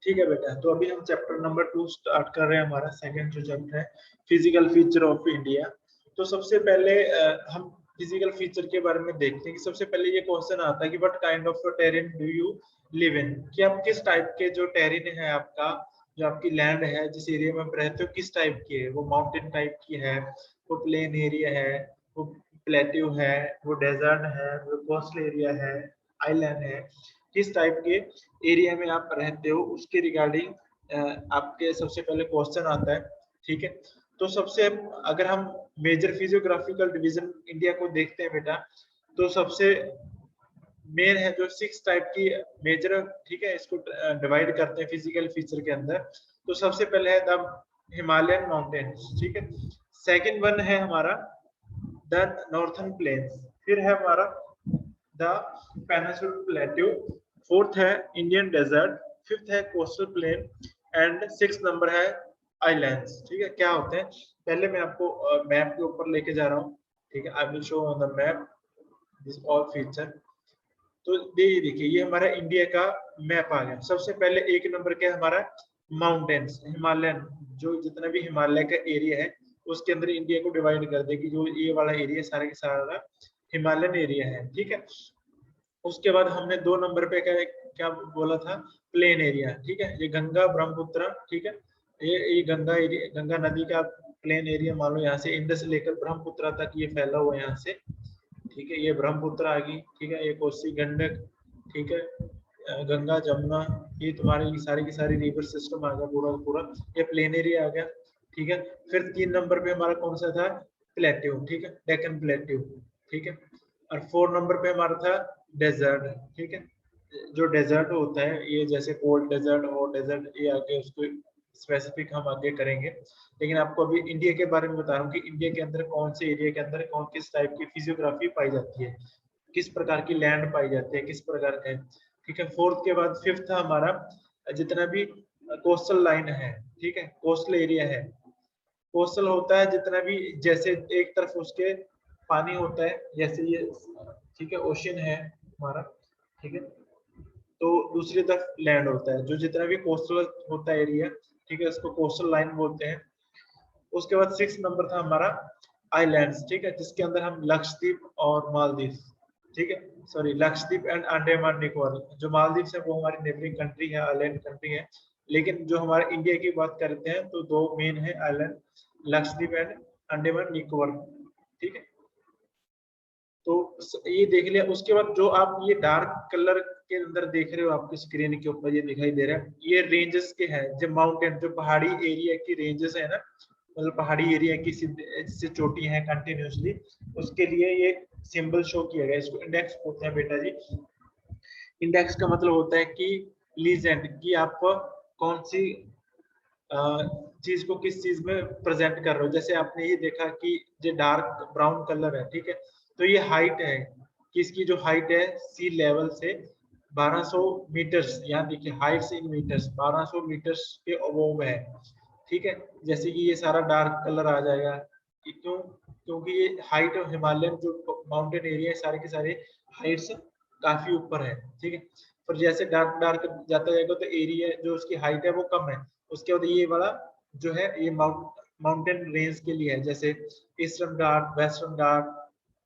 ठीक है बेटा, तो अभी हम चैप्टर नंबर 2 स्टार्ट कर रहे हैं। हमारा सेकंड जो चैप्टर है फिजिकल फीचर ऑफ इंडिया। तो सबसे पहले हम फिजिकल फीचर के बारे में देखते हैं कि सबसे पहले ये क्वेश्चन आता है कि what kind of terrain do you live in, कि आप किस टाइप के जो टेरेन है आपका, जो आपकी लैंड है, जिस एरिया में आप रहते हो किस टाइप की है। वो माउंटेन टाइप की है, वो प्लेन एरिया है, वो प्लेट्यू है, वो डेजर्ट है, वो कोस्टल एरिया है, आइलैंड है, किस टाइप के एरिया में आप रहते हो उसके रिगार्डिंग आपके सबसे पहले क्वेश्चन आता है। ठीक है, तो सबसे अगर हम मेजर फिजियोग्राफिकल डिवीजन इंडिया को देखते हैं बेटा, तो सबसे मेन है जो 6 टाइप की मेजर, ठीक है, इसको डिवाइड करते हैं फिजिकल फीचर के अंदर। तो सबसे पहले है द हिमालयन माउंटेन्स, ठीक है। सेकंड वन है हमारा द नॉर्थर्न प्लेन्स, फिर है हमारा द पेनिनसुलर प्लेट्यू, फोर्थ है इंडियन डेजर्ट, फिफ्थ है coastal plain and six number है आइलैंड्स। ठीक है, क्या होते हैं पहले मैं आपको मैप के ऊपर लेके जा रहा हूँ। ठीक है, I will show on the map this all feature. तो ये देखिए, ये हमारा इंडिया का मैप आ गया। सबसे पहले एक नंबर क्या है हमारा माउंटेन्स, हिमालयन, जो जितना भी हिमालय का एरिया है उसके अंदर इंडिया को डिवाइड कर दे कि जो ये वाला एरिया सारा का सारा हिमालयन एरिया है। ठीक है, उसके बाद हमने 2 नंबर पे क्या क्या बोला था, प्लेन एरिया। ठीक है, ये गंगा ब्रह्मपुत्र, ठीक है, ये गंगा एरिया, गंगा नदी का प्लेन एरिया मान लो, यहाँ से इंडस से लेकर ब्रह्मपुत्र तक ये फैला हुआ है यहाँ से। ठीक है, ये ब्रह्मपुत्र आ गई, ठीक है, ये कोसी गंडक, ठीक है, गंगा जमुना, ये तुम्हारी सारी की सारी रिवर सिस्टम आ गया पूरा पूरा, ये प्लेन एरिया आ गया। ठीक है, फिर 3 नंबर पे हमारा कौन सा था, प्लेट्यू, ठीक है, डेक्कन प्लेट्यू। ठीक है, और 4 नंबर पे हमारा था डेजर्ट। ठीक है, जो डेजर्ट होता है ये जैसे कोल्ड डेजर्ट, हॉट डेजर्ट, ये आगे उसको स्पेसिफिक हम आगे करेंगे। लेकिन आपको अभी इंडिया के बारे में बता रहा हूँ कि इंडिया के अंदर कौन से एरिया के अंदर कौन किस टाइप की फिजियोग्राफी पाई जाती है, किस प्रकार की लैंड पाई जाती है, किस प्रकार का है। ठीक है, फोर्थ के बाद फिफ्थ था हमारा जितना भी कोस्टल लाइन है, ठीक है, कोस्टल एरिया है। कोस्टल होता है जितना भी, जैसे एक तरफ उसके पानी होता है, जैसे ये, ठीक है, ओशन है हमारा, ठीक है, तो दूसरी तरफ लैंड होता है, जो जितना भी कोस्टल होता है एरिया, ठीक है, उसको कोस्टल लाइन बोलते हैं। उसके बाद 6 नंबर था हमारा आइलैंड्स, ठीक है, जिसके अंदर हम लक्षद्वीप और मालदीव, ठीक है, सॉरी, लक्षद्वीप एंड अंडमान निकोबार, जो मालदीव है वो हमारी नेबरिंग कंट्री है, आइलैंड कंट्री है। लेकिन जो हमारे इंडिया की बात करते हैं तो 2 मेन है आइलैंड, लक्षद्वीप एंड अंडमान निकोबार। ठीक है, तो ये देख लिया। उसके बाद जो आप ये डार्क कलर के अंदर देख रहे हो आपकी स्क्रीन के ऊपर ये दिखाई दे रहा है, ये रेंजेस के हैं, जो माउंटेन, जो पहाड़ी एरिया की रेंजेस है ना, मतलब पहाड़ी एरिया की से चोटी है कंटिन्यूसली, उसके लिए ये सिंबल शो किया गया। इसको इंडेक्स बोलते हैं बेटा जी। इंडेक्स का मतलब होता है कि लीजेंड, कि आप कौन सी चीज को किस चीज में प्रेजेंट कर रहे हो। जैसे आपने ये देखा कि ये डार्क ब्राउन कलर है, ठीक है, तो ये हाइट है कि इसकी जो हाइट है सी लेवल से 1200 मीटर्स, यहाँ देखिए हाइट इन मीटर्स, 1200 मीटर्स के अबोव है। ठीक है, जैसे कि ये सारा डार्क कलर आ जाएगा, क्यों, क्योंकि ये हाइट ऑफ हिमालयन जो माउंटेन एरिया है सारे के सारे हाइट्स काफी ऊपर है। ठीक है, पर जैसे डार्क डार्क जाता जाएगा तो एरिया जो उसकी हाइट है वो कम है। उसके बाद ये वाला जो है ये माउंटेन रेंज के लिए है, जैसे ईस्टर्न घाट, वेस्टर्न घाट,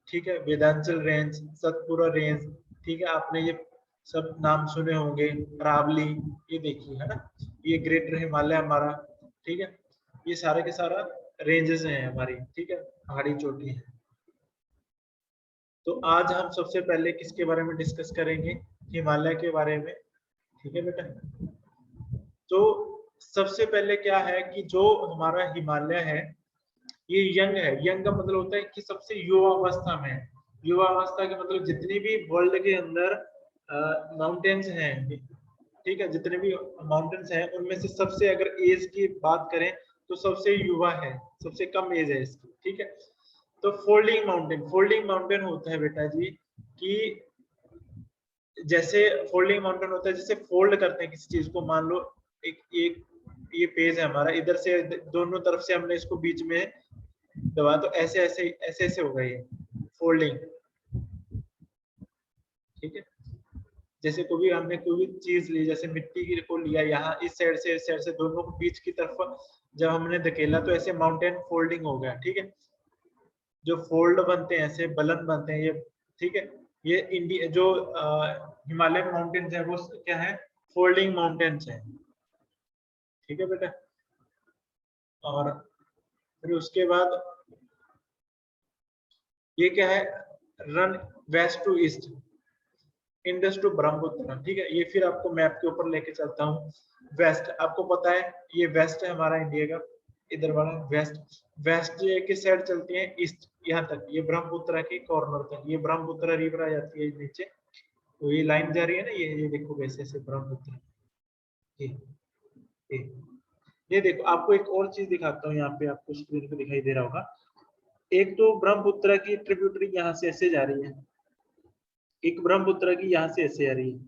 ठीक है, वेदांचल रेंज, सतपुरा रेंज, ठीक है, आपने ये सब नाम सुने होंगे, अरावली, ये देखिए है ना, ये ग्रेटर हिमालय हमारा। ठीक है, ये सारे के सारा रेंजेस हैं हमारी, ठीक है, पहाड़ी चोटी है। तो आज हम सबसे पहले किसके बारे में डिस्कस करेंगे, हिमालय के बारे में। ठीक है बेटा, तो सबसे पहले क्या है कि जो हमारा हिमालय है ये यंग है। यंग का मतलब होता है कि सबसे युवा अवस्था में है। युवा अवस्था के मतलब जितनी भी वर्ल्ड के अंदर माउंटेन्स हैं, ठीक है, जितने भी माउंटेन्स हैं उनमें से सबसे अगर एज की बात करें तो सबसे युवा है, सबसे कम एज है इसकी। ठीक है, तो फोल्डिंग माउंटेन होता है बेटा जी कि जैसे फोल्डिंग माउंटेन होता है, जैसे फोल्ड करते हैं किसी चीज को, मान लो एक एक ये पेज है हमारा, इधर से दोनों तरफ से हमने इसको बीच में दबा, तो ऐसे ऐसे ऐसे ऐसे होगा ये फोल्डिंग। ठीक है, जैसे कोई हमने कोई भी चीज ली, जैसे मिट्टी को लिया, यहाँ इस साइड से दोनों को बीच की तरफ जब हमने धकेला तो ऐसे माउंटेन फोल्डिंग हो गया, ठीक है। जो फोल्ड बनते हैं ऐसे बलन बनते हैं ये, ठीक है। ये इंडिया जो हिमालयन माउंटेन्स है वो क्या है, फोल्डिंग माउंटेन्स है, ठीक है बेटा। और फिर उसके बाद ये क्या है, run west to east, Indus to Brahmaputra, ठीक है। ये फिर आपको मैप के ऊपर लेके चलता हूँ। वेस्ट आपको पता है, ये वेस्ट है हमारा इंडिया का, इधर वाला वेस्ट। वेस्ट ये किस साइड चलती है, ईस्ट, यहाँ तक, ये ब्रह्मपुत्र की कॉर्नर तक, ये ब्रह्मपुत्र रिवर आ जाती है नीचे, तो ये लाइन जा रही है ना, ये देखो वैसे से ब्रह्मपुत्र, ये ये ये देखो। आपको एक और चीज दिखाता हूँ, यहाँ पे आपको स्क्रीन पे दिखाई दे रहा होगा। एक तो ब्रह्मपुत्र की ट्रिब्यूटरी यहाँ से ऐसे जा रही है, एक ब्रह्मपुत्र की यहाँ से ऐसे आ रही है,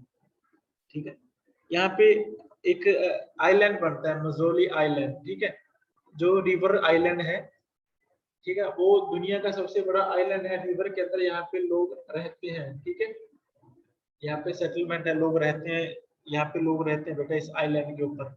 ठीक है। यहाँ पे एक आइलैंड बनता है, मजोली आइलैंड, ठीक है, जो रिवर आइलैंड है, ठीक है। वो दुनिया का सबसे बड़ा आइलैंड है रिवर के अंदर, यहाँ पे लोग रहते हैं, ठीक है। यहाँ पे सेटलमेंट है, लोग रहते हैं, यहाँ पे लोग रहते हैं बेटा इस आइलैंड के ऊपर।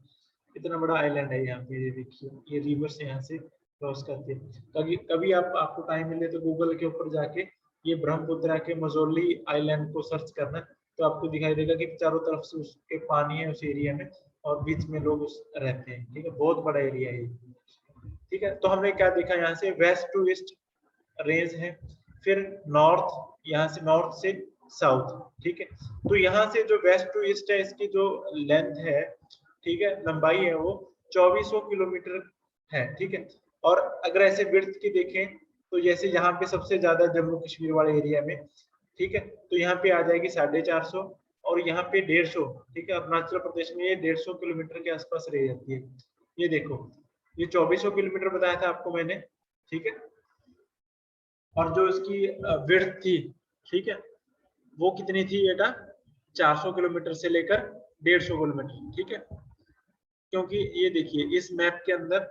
इतना बड़ा आइलैंड है यहाँ पे, ये देखिए, ये रिवर से यहाँ से क्रॉस करती है। कभी कभी आपको टाइम मिले तो गूगल के ऊपर जाके ये ब्रह्मपुत्र के मजोली आइलैंड को सर्च करना, तो आपको दिखाई देगा कि चारों तरफ से उसके पानी है उस एरिया में, और बीच में लोग रहते हैं, ठीक है। बहुत बड़ा एरिया है, ठीक है। तो हमने क्या देखा, यहाँ से वेस्ट टू ईस्ट रेंज है, फिर नॉर्थ, यहाँ से नॉर्थ से साउथ, ठीक है। तो यहाँ से जो वेस्ट टू ईस्ट है, इसकी जो लेंथ है, ठीक है, लंबाई है, वो 2400 किलोमीटर है, ठीक है। और अगर ऐसे विड्थ की देखें तो जैसे यहाँ पे सबसे ज्यादा जम्मू कश्मीर वाले एरिया में, ठीक है, तो यहाँ पे आ जाएगी 450, और यहाँ पे 150, ठीक है। अरुणाचल प्रदेश में ये 150 किलोमीटर के आसपास रह जाती है। ये देखो, ये 2400 किलोमीटर बताया था आपको मैंने, ठीक है। और जो इसकी विड्थ थी, ठीक है, वो कितनी थी बेटा, 400 किलोमीटर से लेकर 150 किलोमीटर, ठीक है। क्योंकि ये देखिए इस मैप के अंदर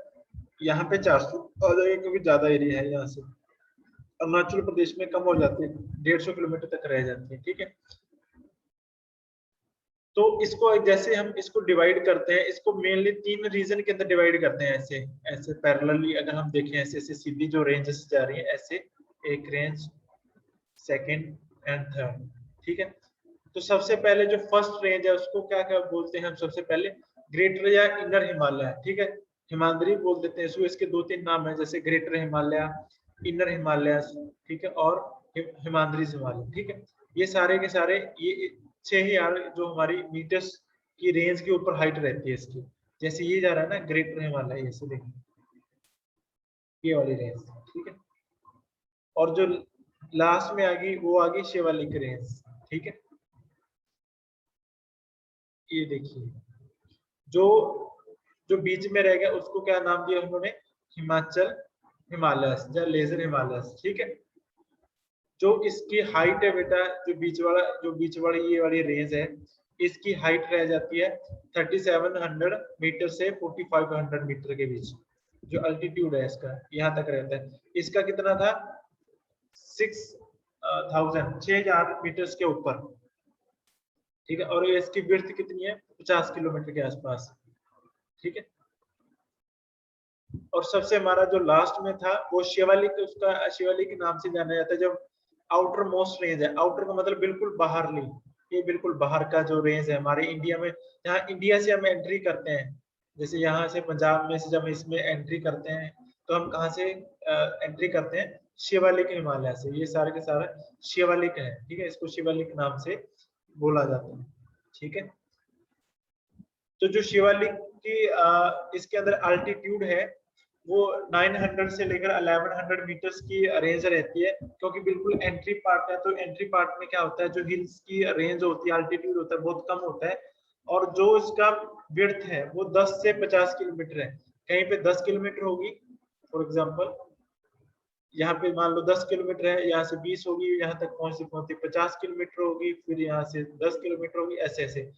यहाँ पे 400 आ जाएगा, क्योंकि ज्यादा एरिया है, यहाँ से अरुणाचल प्रदेश में कम हो जाती है, 150 किलोमीटर तक रह जाती है, ठीक है। तो इसको जैसे हम इसको डिवाइड करते हैं, इसको मेनली 3 रीजन के अंदर डिवाइड करते हैं, ऐसे ऐसे पैरेलली अगर हम देखें, ऐसे ऐसे सीधी जो रेंजेस जा रही है ऐसे, एक रेंज, सेकंड एंड थर्ड, ठीक है। तो सबसे पहले जो फर्स्ट रेंज है उसको क्या क्या बोलते हैं हम, सबसे पहले ग्रेटर या इनर हिमालय, ठीक है, हिमाद्री बोल देते हैं इसको। इसके 2-3 नाम है, जैसे ग्रेटर हिमालय, इनर हिमालय, ठीक है, और हिमाद्री हिमालय, ठीक है। ये सारे के सारे ये 6000 जो हमारी मीटर्स की रेंज के ऊपर हाइट रहती है इसकी। जैसे ये जा रहा है ना ग्रेटर हिमालय, ऐसे देखिए ये वाली रेंज, ठीक है। और जो लास्ट में आ गई वो आ गई शिवालिक रेंज, ठीक है। ये देखिए जो जो बीच में रह गया उसको क्या नाम दिया उन्होंने, हिमाचल हिमालय या लेजर हिमालय, ठीक है। जो इसकी हाइट है बेटा, जो बीच वाली ये वाली रेंज है, इसकी हाइट रह जाती है 3700 मीटर से 4500 मीटर के बीच। जो अल्टीट्यूड है इसका यहाँ तक रहता है। इसका कितना था, 6000 मीटर के ऊपर, ठीक है। और इसकी विड्थ कितनी है, 50 किलोमीटर के आसपास, ठीक है। और सबसे हमारा जो लास्ट में था वो शिवालिक, उसका शिवालिक के नाम से जाना जाता है। जब आउटर मोस्ट रेंज है, आउटर का मतलब बिल्कुल बाहर ली, ये बिल्कुल बाहर का जो रेंज है हमारे इंडिया में, जहाँ इंडिया से हम एंट्री करते हैं, जैसे यहाँ से पंजाब में से जब इसमें एंट्री करते हैं तो हम कहाँ से एंट्री करते हैं, शिवालिक हिमालय से। ये सारे के सारे शिवालिक है, ठीक है, इसको शिवालिक नाम से बोला जाता है, ठीक है। तो जो शिवालिक की इसके अंदर अल्टीट्यूड है वो 900 से लेकर 1100 मीटर्स की रेंज रहती है, क्योंकि बिल्कुल एंट्री पार्ट है। तो एंट्री पार्ट में क्या होता है, जो हिल्स की रेंज होती है, अल्टीट्यूड होता है, बहुत कम होता है। और जो इसका विड्थ है वो 10 से 50 किलोमीटर है। कहीं पे 10 किलोमीटर होगी, फॉर एग्जाम्पल यहाँ पे मान लो 10 किलोमीटर है, यहाँ से 20 होगी, यहाँ तक पहुंचती पहुंचती 50 किलोमीटर होगी, फिर यहाँ से 10 किलोमीटर होगी, ऐसे ऐसे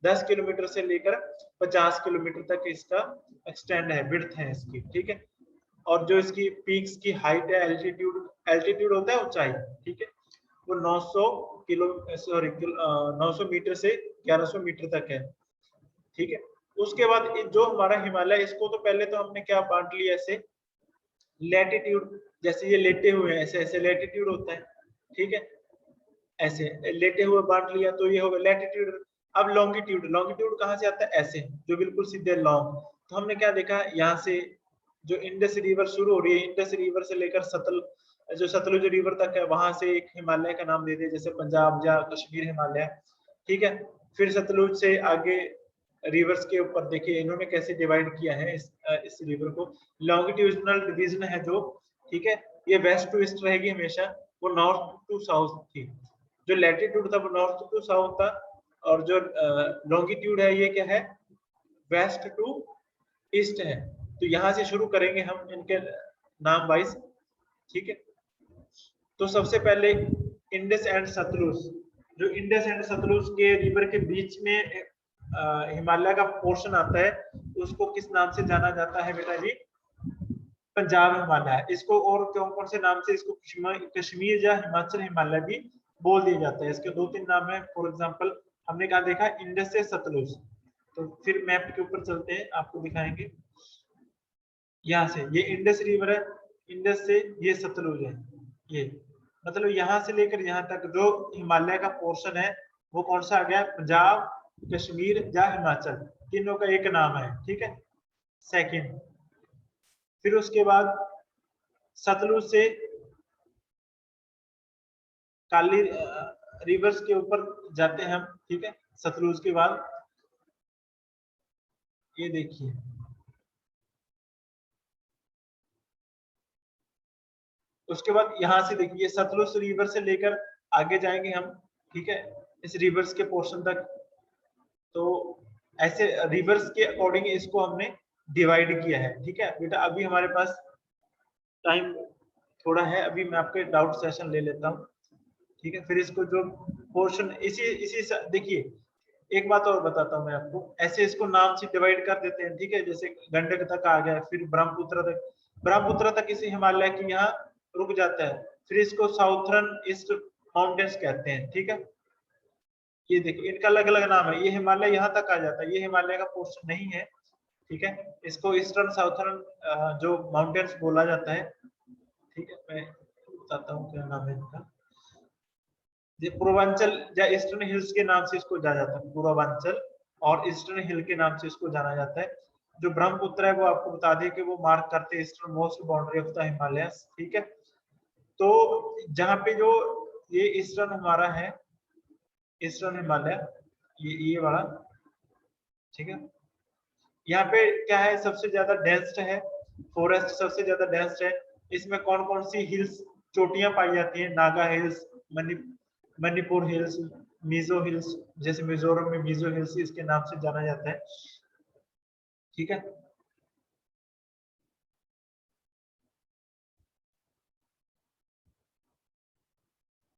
10 किलोमीटर से लेकर 50 किलोमीटर तक इसका एक्सटेंड है, विड्थ है इसकी, ठीक है। और जो इसकी पीक्स की हाइट है, एल्टीट्यूड, एल्टीट्यूड होता है ऊंचाई, ठीक है, वो 900 मीटर से 1100 मीटर तक है, ठीक है। उसके बाद जो हमारा हिमालय, इसको तो पहले तो हमने क्या बांट लिया ऐसे, लैटिट्यूड, जैसे ये लेटे हुए हैं ऐसे ऐसे लैटिट्यूड होता है, ठीक है, ऐसे लेटे हुए बांट लिया तो ये होगा लैटिट्यूड। अब लॉन्गिट्यूड, लॉन्गिट्यूड कहाँ से आता है, ऐसे जो बिल्कुल सीधे लॉन्ग। तो हमने क्या देखा, यहाँ से जो इंडस रिवर शुरू हो रही है, इंडस रिवर से लेकर जो सतलुज रिवर तक है, वहां से एक हिमालय का नाम दे दिया, जैसे पंजाब या कश्मीर हिमालय, ठीक है। फिर सतलुज से आगे रिवर्स के ऊपर देखिए इन्होंने कैसे डिवाइड किया है इस रिवर को, लॉन्गिट्यूडनल डिवीजन है जो, ठीक है। ये वेस्ट टू ईस्ट रहेगी हमेशा, वो नॉर्थ टू साउथ थी। जो लैटिट्यूड था वो नॉर्थ टू साउथ था, और जो लॉन्गिट्यूड है ये क्या है, वेस्ट टू ईस्ट है। तो यहाँ से शुरू करेंगे हम इनके नाम वाइज, ठीक है। तो सबसे पहले इंडस एंड सतलुज, जो इंडस एंड सतलुज के रिवर के बीच में हिमालय का पोर्शन आता है, उसको किस नाम से जाना जाता है बेटा जी, पंजाब हिमालय। इसको और कौन कौन से नाम से, इसको कश्मीर या हिमाचल हिमालय भी बोल दिया जाता है। इसके 2-3 नाम है, फॉर एग्जांपल हमने कहा देखा इंडस से सतलुज। तो फिर मैप के ऊपर चलते हैं, आपको दिखाएंगे। यहाँ से ये इंडस रिवर है, इंडस से ये सतलुज है, ये मतलब यहाँ से लेकर यहाँ तक जो हिमालय का पोर्शन है वो कौन सा आ गया, पंजाब, कश्मीर या हिमाचल, तीनों का एक नाम है, ठीक है। सेकंड, फिर उसके बाद सतलुज से काली रिवर्स के ऊपर जाते हैं हम, ठीक है। सतलुज के बाद ये देखिए, उसके बाद यहाँ से देखिए सतलुज रिवर से लेकर आगे जाएंगे हम, ठीक है, इस रिवर्स के पोर्शन तक। तो ऐसे रिवर्स के अकॉर्डिंग इसको हमने डिवाइड किया है, ठीक है बेटा। अभी हमारे पास टाइम थोड़ा है, अभी मैं आपके डाउट सेशन ले लेता हूँ, ठीक है। फिर इसको जो पोर्शन इसी इसी देखिए, एक बात और बताता हूँ मैं आपको, ऐसे इसको नाम से डिवाइड कर देते हैं, ठीक है। जैसे गंडक तक आ गया, फिर ब्रह्मपुत्र तक, ब्रह्मपुत्र तक इसी हिमालय की यहाँ रुक जाता है, फिर इसको साउथर्न ईस्ट माउंटेन्स कहते हैं, ठीक है। ये देखिए इनका अलग अलग नाम है, ये हिमालय यहाँ तक आ जाता है, ये हिमालय का पोर्शन नहीं है, ठीक है। इसको ईस्टर्न साउथर्न जो माउंटेन्स बोला जाता है, ठीक है। मैं बताता हूँ क्या नाम है इनका, ये पूर्वांचल या ईस्टर्न हिल्स के नाम से इसको जाना जाता है, पूर्वांचल और ईस्टर्न हिल के नाम से इसको जाना जाता है। जो ब्रह्मपुत्र है वो आपको बता दें कि वो मार्क करते हैं eastern most boundary of the Himalayas, ठीक है। तो जहाँ पे जो ये ईस्टर्न हमारा है, ईस्टर्न हिमालय, ये वाला, ठीक है। यहाँ पे क्या है, सबसे ज्यादा डेंस्ड है, फॉरेस्ट सबसे ज्यादा डेंस्ड है। इसमें कौन कौन सी हिल्स, चोटियां पाई जाती हैं, Naga hills, Manipur hills, Mizo hills, जैसे मिजोरम में मिजो हिल्स इसके नाम से जाना जाता है, ठीक है।